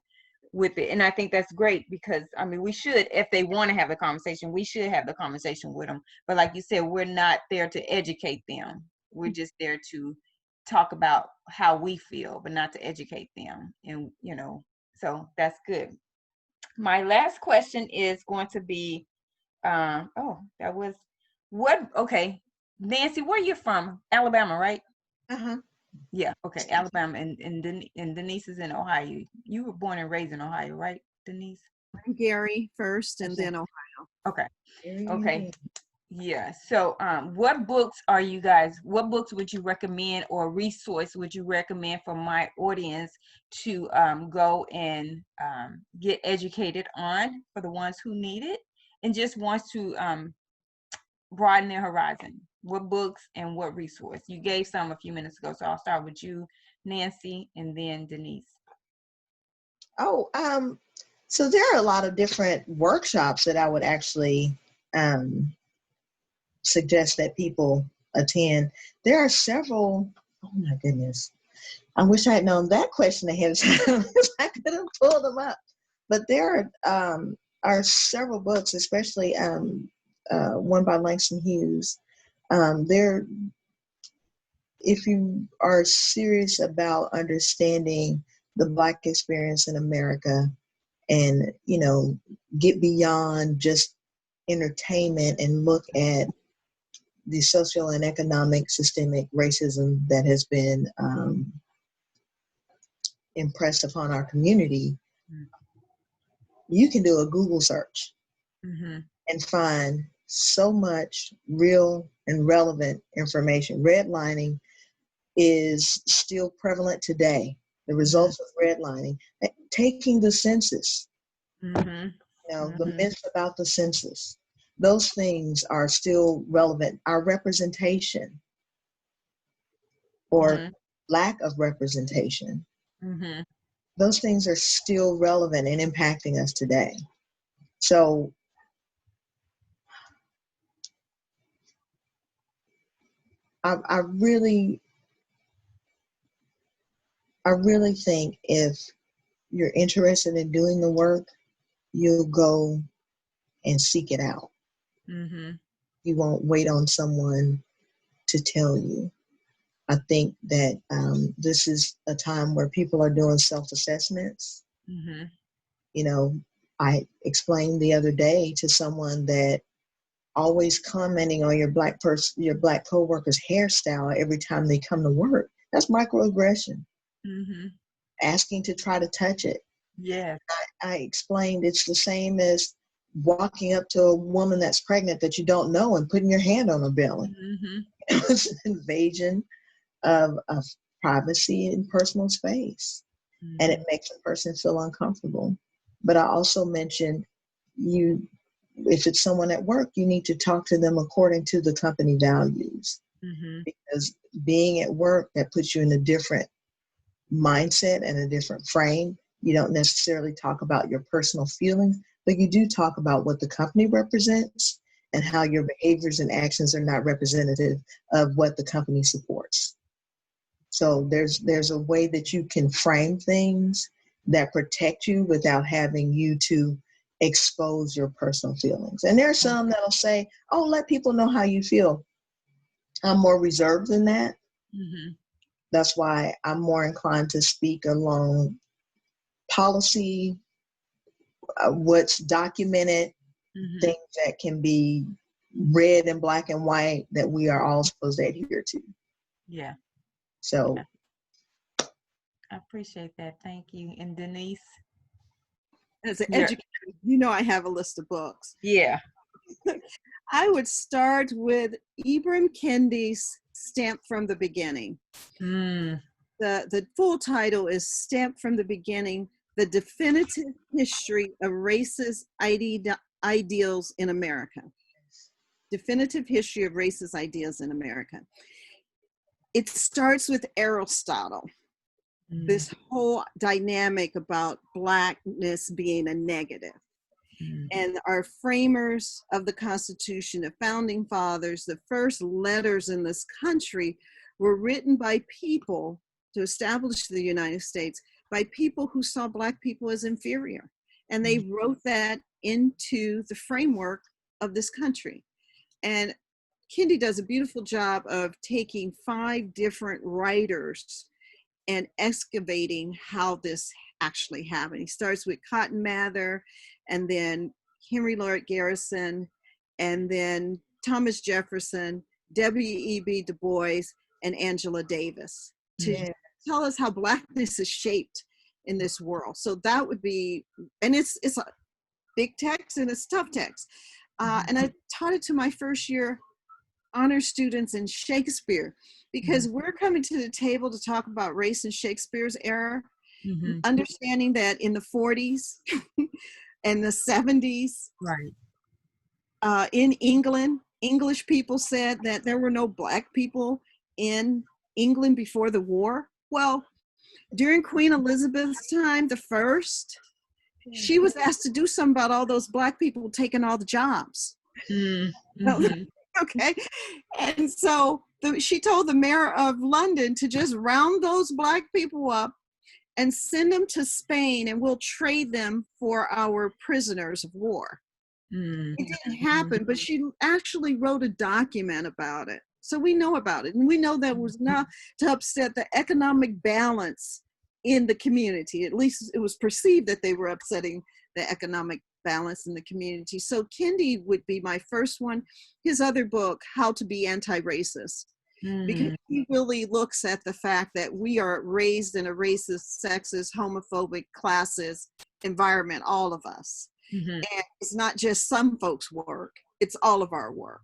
with it? And I think that's great because, I mean, we should, if they want to have the conversation, we should have the conversation with them. But like you said, we're not there to educate them. We're just there to talk about how we feel, but not to educate them. And, so that's good. My last question is going to be, that was okay. Nancy, where you from? Alabama, right? uh-huh. Yeah, okay, Alabama, and Denise is in Ohio. You were born and raised in Ohio, right, Denise? Gary first and then Ohio. Okay, okay. Yeah. So, what books would you recommend, or resource would you recommend for my audience to go and get educated on, for the ones who need it and just wants to broaden their horizon? What books and what resource? You gave some a few minutes ago, so I'll start with you, Nancy, and then Denise. Oh, so there are a lot of different workshops that I would actually suggest that people attend. There are several. Oh my goodness. I wish I had known that question ahead of time. I could have pulled them up. But there are several books, especially one by Langston Hughes. There, if you are serious about understanding the Black experience in America, and get beyond just entertainment and look at the social and economic systemic racism that has been impressed upon our community, you can do a Google search and find so much real and relevant information. Redlining is still prevalent today. The results of redlining, taking the census, the myths about the census, those things are still relevant. Our representation or lack of representation, those things are still relevant and impacting us today. So I really think if you're interested in doing the work, you'll go and seek it out. You won't wait on someone to tell you. I think that this is a time where people are doing self-assessments. I explained the other day to someone that always commenting on your black coworker's hairstyle every time they come to work. That's microaggression. Asking to try to touch it. Yeah. I explained it's the same as walking up to a woman that's pregnant that you don't know and putting your hand on her belly. It's an invasion of privacy and personal space. And it makes a person feel uncomfortable. But I also mentioned if it's someone at work, you need to talk to them according to the company values. Because being at work, that puts you in a different mindset and a different frame. You don't necessarily talk about your personal feelings, but you do talk about what the company represents and how your behaviors and actions are not representative of what the company supports. So there's a way that you can frame things that protect you without having you to expose your personal feelings. And there are some that'll say, oh, let people know how you feel. I'm more reserved than that. That's why I'm more inclined to speak along policy, what's documented, things that can be read in black and white that we are all supposed to adhere to. Yeah. So I appreciate that. Thank you. And Denise? As an Yeah. educator, you know I have a list of books. Yeah. I would start with Ibram Kendi's Stamped from the Beginning. Mm. The full title is Stamped from the Beginning, The Definitive History of Racist Ideals in America. Definitive History of Racist Ideals in America. It starts with Aristotle, this whole dynamic about Blackness being a negative. And our framers of the Constitution, the founding fathers, the first letters in this country were written by people to establish the United States, by people who saw Black people as inferior. And they wrote that into the framework of this country. And Kendi does a beautiful job of taking 5 different writers and excavating how this actually happened. He starts with Cotton Mather, and then Henry Lloyd Garrison, and then Thomas Jefferson, W.E.B. Du Bois, and Angela Davis to tell us how Blackness is shaped in this world. So that would be, and it's a big text and it's tough text. And I taught it to my first year honor students in Shakespeare, because we're coming to the table to talk about race in Shakespeare's era, understanding that in the 40s and the 70s, Right. in England, English people said that there were no Black people in England before the war. Well, during Queen Elizabeth's time, the first, she was asked to do something about all those Black people taking all the jobs. Okay. And so she told the mayor of London to just round those Black people up and send them to Spain, and we'll trade them for our prisoners of war. It didn't happen, but she actually wrote a document about it. So we know about it. And we know that was not to upset the economic balance in the community. At least it was perceived that they were upsetting the economic balance in the community. So Kendi would be my first one. His other book, How to Be Anti-Racist, because he really looks at the fact that we are raised in a racist, sexist, homophobic, classist environment, all of us. And it's not just some folks' work, it's all of our work.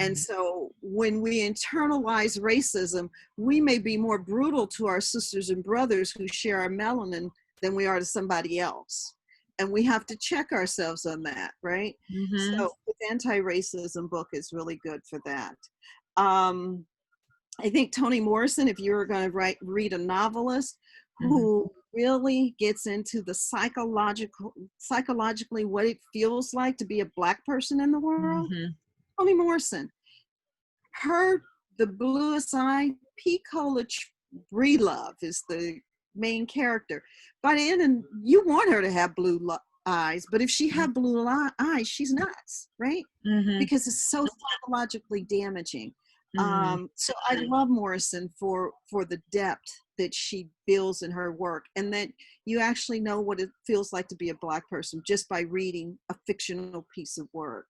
And so when we internalize racism, we may be more brutal to our sisters and brothers who share our melanin than we are to somebody else. And we have to check ourselves on that, right? So the anti-racism book is really good for that. I think Toni Morrison, if you were going to read a novelist who really gets into the psychologically what it feels like to be a Black person in the world, Toni Morrison. The bluest eye, P. Coolidge Breelove is the main character. By the end, you want her to have blue eyes, but if she had blue eyes, she's nuts, right? Because it's so psychologically damaging. So I love Morrison for the depth that she builds in her work, and that you actually know what it feels like to be a Black person just by reading a fictional piece of work.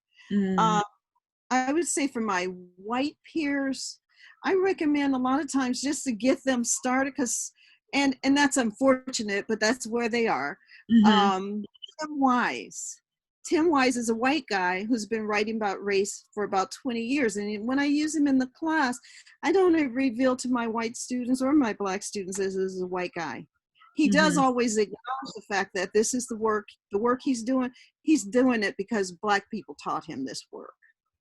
I would say for my white peers, I recommend a lot of times just to get them started, because, and that's unfortunate, but that's where they are. Tim Wise. Tim Wise is a white guy who's been writing about race for about 20 years. And when I use him in the class, I don't reveal to my white students or my Black students this is a white guy. He does always acknowledge the fact that this is the work he's doing it because Black people taught him this work.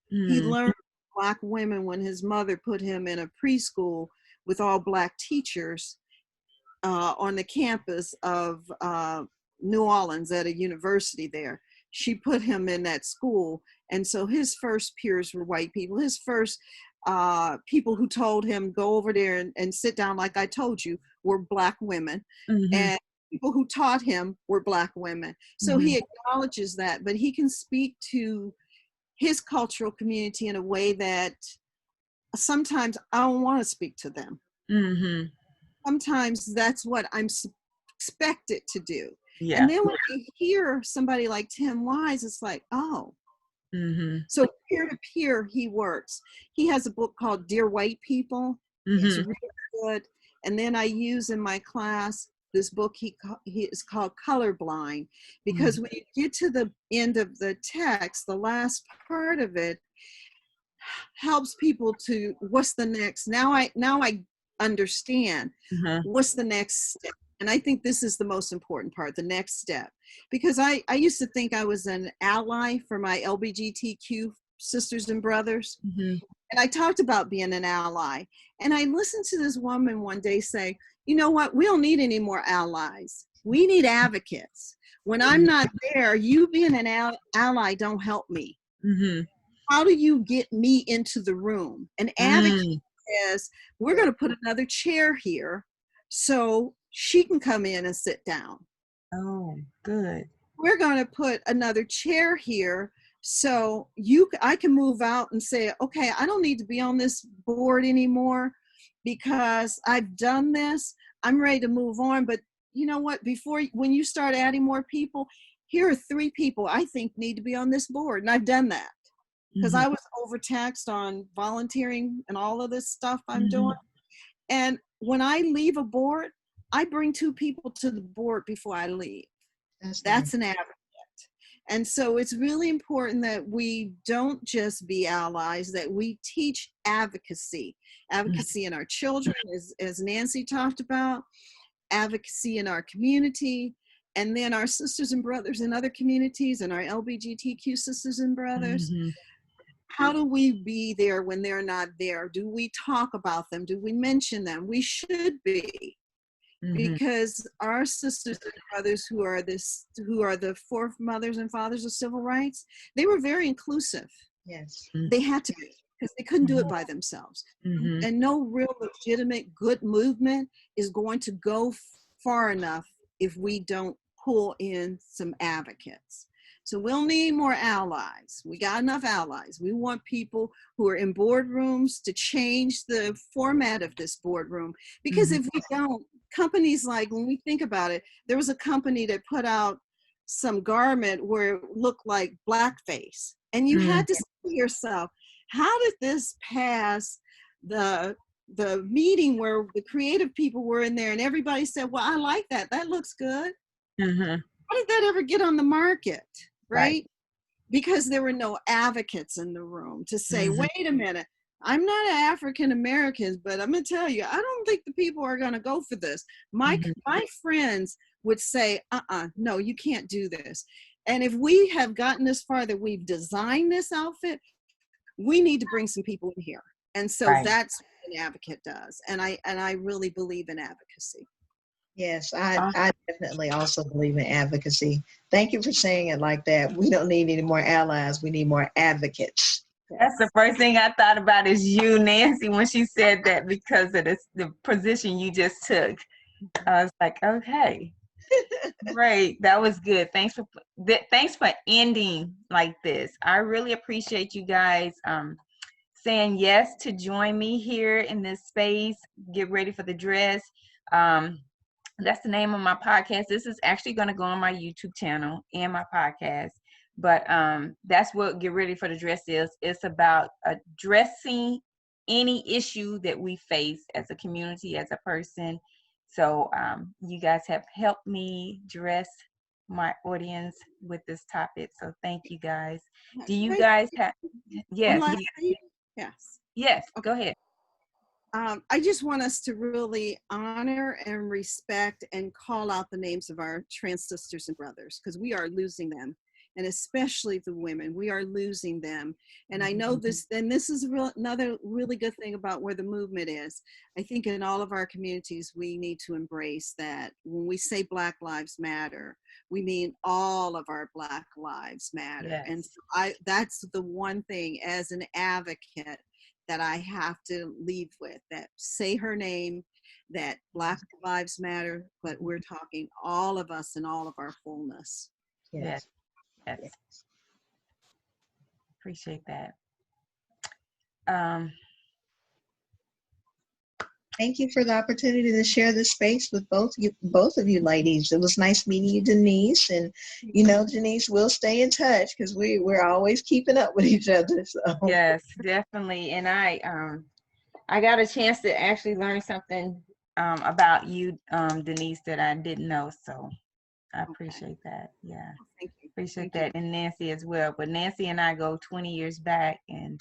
He learned Black women when his mother put him in a preschool with all Black teachers on the campus of New Orleans at a university there. She put him in that school. And so his first peers were white people. His first people who told him, go over there and sit down like I told you, were Black women. And people who taught him were Black women. So he acknowledges that, but he can speak to his cultural community in a way that sometimes I don't want to speak to them. Sometimes that's what I'm expected to do. And then when I hear somebody like Tim Wise, it's like, oh. So peer to peer he works. He has a book called Dear White People. It's really good. And then I use in my class this book he is called Colorblind, because when you get to the end of the text, the last part of it helps people to, what's the next? Now I understand what's the next step. And I think this is the most important part, the next step. Because I used to think I was an ally for my LGBTQ sisters and brothers. And I talked about being an ally. And I listened to this woman one day say, you know what, we don't need any more allies. We need advocates. When I'm not there, you being an ally don't help me. How do you get me into the room? An advocate says, we're going to put another chair here so she can come in and sit down. Oh, good. We're going to put another chair here so I can move out and say, okay, I don't need to be on this board anymore because I've done this. I'm ready to move on. But you know what? When you start adding more people, here are 3 people I think need to be on this board. And I've done that because I was overtaxed on volunteering and all of this stuff I'm doing. And when I leave a board, I bring 2 people to the board before I leave. That's an advocate. And so it's really important that we don't just be allies, that we teach advocacy in our children, as Nancy talked about, advocacy in our community, and then our sisters and brothers in other communities and our LGBTQ sisters and brothers. How do we be there when they're not there? Do we talk about them? Do we mention them? We should be. Because our sisters and brothers who are the foremothers and fathers of civil rights, they were very inclusive. Yes. They had to be, because they couldn't do it by themselves. And no real legitimate good movement is going to go far enough if we don't pull in some advocates. So we'll need more allies. We got enough allies. We want people who are in boardrooms to change the format of this boardroom. Because if we don't, companies, like, when we think about it, there was a company that put out some garment where it looked like blackface. And you had to say to yourself, how did this pass the meeting where the creative people were in there and everybody said, well, I like that. That looks good. How did that ever get on the market? Right? Because there were no advocates in the room to say, wait a minute, I'm not an African American, but I'm going to tell you, I don't think the people are going to go for this. My friends would say, no, you can't do this. And if we have gotten this far that we've designed this outfit, we need to bring some people in here. And so that's what an advocate does. And I really believe in advocacy. Yes, I definitely also believe in advocacy. Thank you for saying it like that. We don't need any more allies. We need more advocates. That's the first thing I thought about is you, Nancy, when she said that, because of the position you just took. I was like, okay, great. That was good. Thanks for ending like this. I really appreciate you guys saying yes to join me here in this space. Get ready for the dress. That's the name of my podcast. This is actually going to go on my YouTube channel and my podcast. But that's what Get Ready for the Dress is. It's about addressing any issue that we face as a community, as a person. So you guys have helped me dress my audience with this topic. So thank you guys. Do you guys have, yes. Yes, go ahead. I just want us to really honor and respect and call out the names of our trans sisters and brothers, because we are losing them. And especially the women, we are losing them. And I know this, and this is another really good thing about where the movement is. I think in all of our communities, we need to embrace that when we say Black Lives Matter, we mean all of our Black lives matter. Yes. And so that's the one thing as an advocate that I have to leave with, that say her name, that Black Lives Matter, but we're talking all of us and all of our fullness. Yes. Yes. Appreciate that. Thank you for the opportunity to share this space with both of you ladies. It was nice meeting you, Jeniece. And Jeniece, we'll stay in touch because we're always keeping up with each other. So. Yes, definitely. And I got a chance to actually learn something about you, Denise, that I didn't know. So I Okay. appreciate that. Yeah, Thank you. appreciate Thank that, and Nancy as well. But Nancy and I go 20 years back, and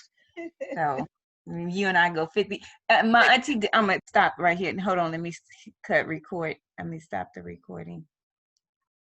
so you and I go 50. My auntie, I'm gonna stop right here and hold on. Let me cut record. Let me stop the recording.